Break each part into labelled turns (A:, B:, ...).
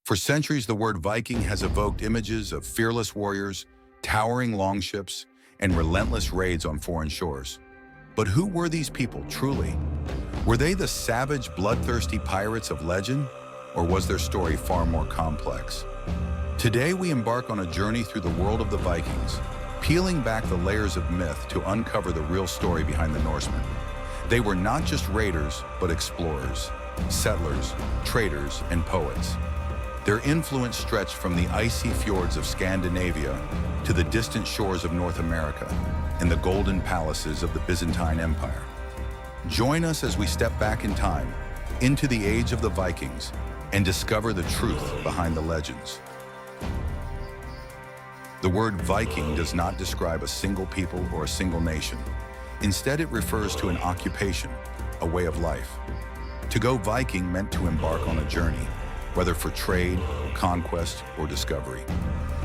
A: For centuries, the word Viking has evoked images of fearless warriors, towering longships, and relentless raids on foreign shores. But who were these people truly? Were they the savage, bloodthirsty pirates of legend, or was their story far more complex? Today, we embark on a journey through the world of the Vikings, peeling back the layers of myth to uncover the real story behind the Norsemen. They were not just raiders, but explorers, settlers, traders, and poets. Their influence stretched from the icy fjords of Scandinavia to the distant shores of North America and the golden palaces of the Byzantine Empire. Join us as we step back in time, into the age of the Vikings, and discover the truth behind the legends. The word Viking does not describe a single people or a single nation. Instead, it refers to an occupation, a way of life. To go Viking meant to embark on a journey, whether for trade, conquest, or discovery.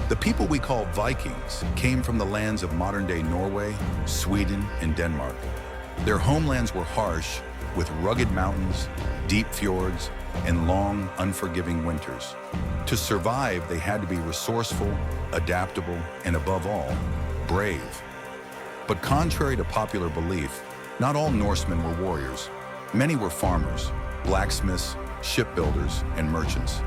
A: The people we call Vikings came from the lands of modern-day Norway, Sweden, and Denmark. Their homelands were harsh, with rugged mountains, deep fjords, and long, unforgiving winters. To survive, they had to be resourceful, adaptable, and above all, brave. But contrary to popular belief, not all Norsemen were warriors. Many were farmers, blacksmiths, shipbuilders, and merchants.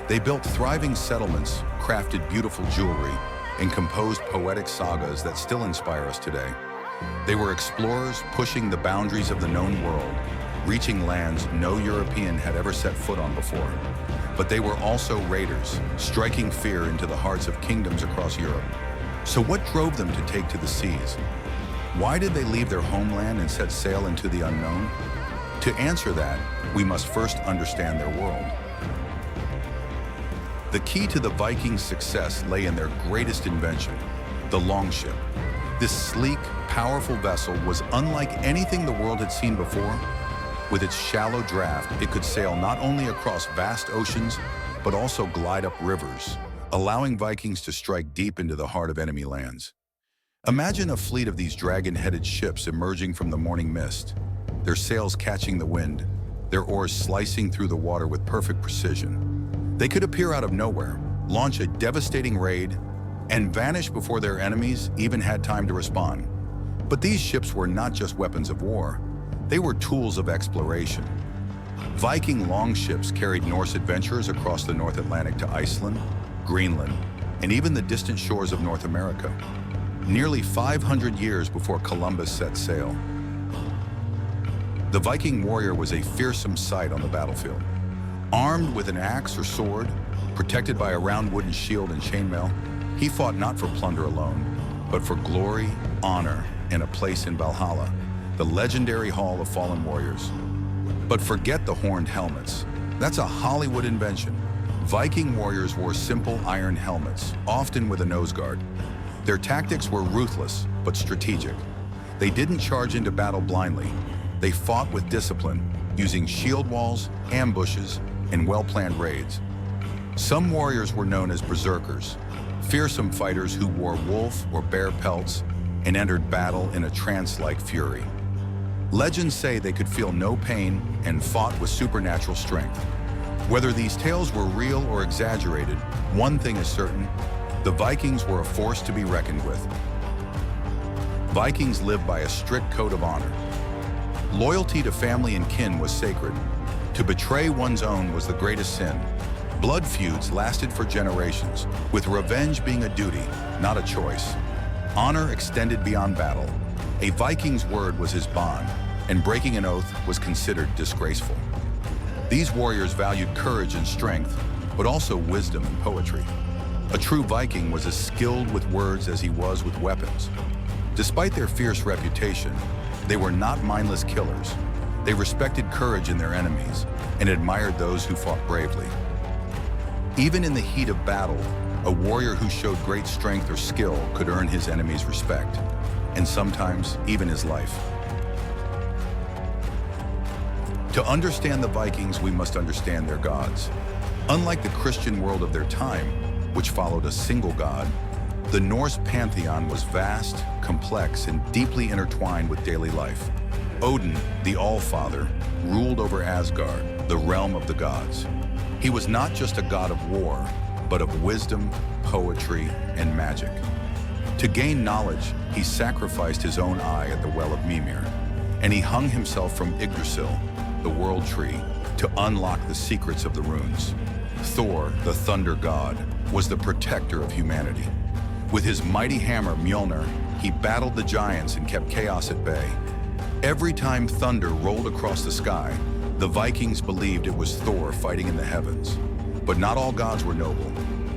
A: They built thriving settlements, crafted beautiful jewelry, and composed poetic sagas that still inspire us today. They were explorers pushing the boundaries of the known world, reaching lands no European had ever set foot on before. But they were also raiders, striking fear into the hearts of kingdoms across Europe. So what drove them to take to the seas? Why did they leave their homeland and set sail into the unknown? To answer that, we must first understand their world. The key to the Vikings' success lay in their greatest invention, the longship. This sleek, powerful vessel was unlike anything the world had seen before. With its shallow draft, it could sail not only across vast oceans, but also glide up rivers, allowing Vikings to strike deep into the heart of enemy lands. Imagine a fleet of these dragon-headed ships emerging from the morning mist, their sails catching the wind, their oars slicing through the water with perfect precision. They could appear out of nowhere, launch a devastating raid, and vanish before their enemies even had time to respond. But these ships were not just weapons of war. They were tools of exploration. Viking longships carried Norse adventurers across the North Atlantic to Iceland, Greenland, and even the distant shores of North America, nearly 500 years before Columbus set sail. The Viking warrior was a fearsome sight on the battlefield. Armed with an axe or sword, protected by a round wooden shield and chainmail, he fought not for plunder alone, but for glory, honor, and a place in Valhalla, the legendary Hall of Fallen Warriors. But forget the horned helmets. That's a Hollywood invention. Viking warriors wore simple iron helmets, often with a nose guard. Their tactics were ruthless, but strategic. They didn't charge into battle blindly. They fought with discipline, using shield walls, ambushes, and well-planned raids. Some warriors were known as berserkers, fearsome fighters who wore wolf or bear pelts and entered battle in a trance-like fury. Legends say they could feel no pain and fought with supernatural strength. Whether these tales were real or exaggerated, one thing is certain: the Vikings were a force to be reckoned with. Vikings lived by a strict code of honor. Loyalty to family and kin was sacred. To betray one's own was the greatest sin. Blood feuds lasted for generations, with revenge being a duty, not a choice. Honor extended beyond battle. A Viking's word was his bond, and breaking an oath was considered disgraceful. These warriors valued courage and strength, but also wisdom and poetry. A true Viking was as skilled with words as he was with weapons. Despite their fierce reputation, they were not mindless killers. They respected courage in their enemies and admired those who fought bravely. Even in the heat of battle, a warrior who showed great strength or skill could earn his enemy's respect, and sometimes even his life. To understand the Vikings, we must understand their gods. Unlike the Christian world of their time, which followed a single god, the Norse pantheon was vast, complex, and deeply intertwined with daily life. Odin, the All-Father, ruled over Asgard, the realm of the gods. He was not just a god of war, but of wisdom, poetry, and magic. To gain knowledge, he sacrificed his own eye at the well of Mimir, and he hung himself from Yggdrasil, the world tree, to unlock the secrets of the runes. Thor, the thunder god, was the protector of humanity. With his mighty hammer, Mjolnir, he battled the giants and kept chaos at bay. Every time thunder rolled across the sky, the Vikings believed it was Thor fighting in the heavens. But not all gods were noble.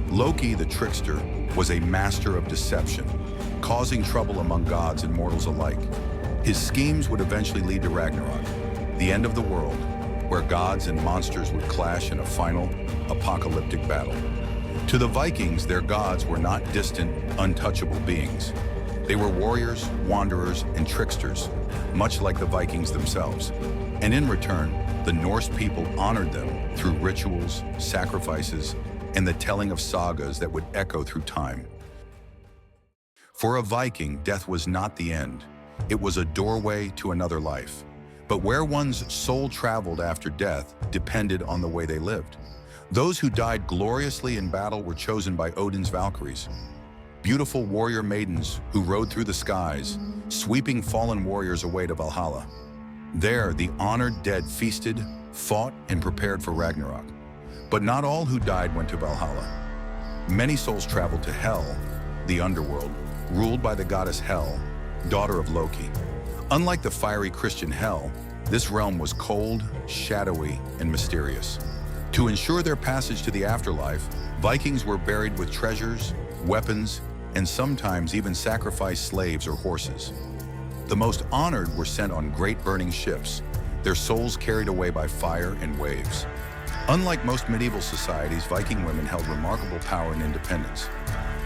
A: Loki, the trickster, was a master of deception, causing trouble among gods and mortals alike. His schemes would eventually lead to Ragnarok, the end of the world, where gods and monsters would clash in a final, apocalyptic battle. To the Vikings, their gods were not distant, untouchable beings. They were warriors, wanderers, and tricksters, much like the Vikings themselves. And in return, the Norse people honored them through rituals, sacrifices, and the telling of sagas that would echo through time. For a Viking, death was not the end. It was a doorway to another life. But where one's soul traveled after death depended on the way they lived. Those who died gloriously in battle were chosen by Odin's Valkyries, beautiful warrior maidens who rode through the skies, sweeping fallen warriors away to Valhalla. There, the honored dead feasted, fought, and prepared for Ragnarok. But not all who died went to Valhalla. Many souls traveled to Hel, the underworld, ruled by the goddess Hel, daughter of Loki. Unlike the fiery Christian Hel, this realm was cold, shadowy, and mysterious. To ensure their passage to the afterlife, Vikings were buried with treasures, weapons, and sometimes even sacrificed slaves or horses. The most honored were sent on great burning ships, their souls carried away by fire and waves. Unlike most medieval societies, Viking women held remarkable power and independence.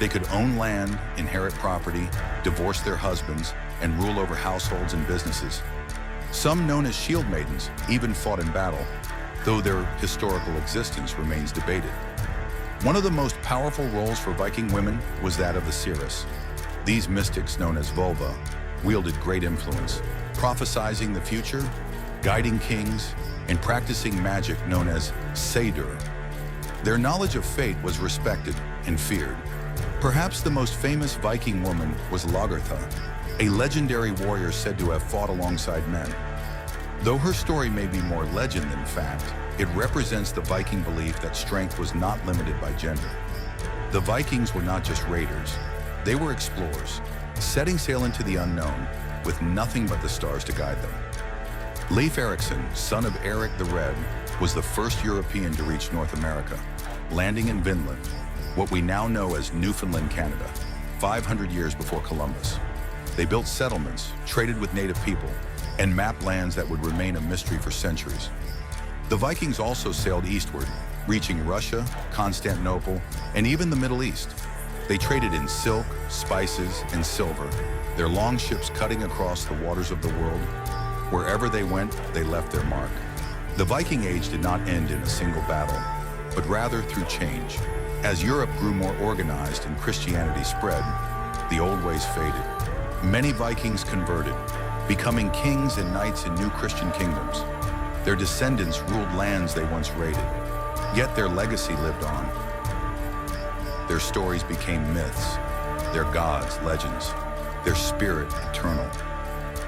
A: They could own land, inherit property, divorce their husbands, and rule over households and businesses. Some, known as shield maidens, even fought in battle, though their historical existence remains debated. One of the most powerful roles for Viking women was that of the seeress. These mystics, known as vulva, wielded great influence, prophesizing the future, guiding kings, and practicing magic known as Seidr. Their knowledge of fate was respected and feared. Perhaps the most famous Viking woman was Lagertha, a legendary warrior said to have fought alongside men. Though her story may be more legend than fact, it represents the Viking belief that strength was not limited by gender. The Vikings were not just raiders, they were explorers, setting sail into the unknown with nothing but the stars to guide them. Leif Erikson, son of Eric the Red, was the first European to reach North America, landing in Vinland, what we now know as Newfoundland, Canada, 500 years before Columbus. They built settlements, traded with native people, and mapped lands that would remain a mystery for centuries. The Vikings also sailed eastward, reaching Russia, Constantinople, and even the Middle East. They traded in silk, spices, and silver, their long ships cutting across the waters of the world. Wherever they went, they left their mark. The Viking Age did not end in a single battle, but rather through change. As Europe grew more organized and Christianity spread, the old ways faded. Many Vikings converted, becoming kings and knights in new Christian kingdoms. Their descendants ruled lands they once raided, yet their legacy lived on. Their stories became myths, their gods legends, their spirit eternal.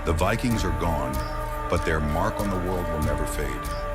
A: The Vikings are gone, but their mark on the world will never fade.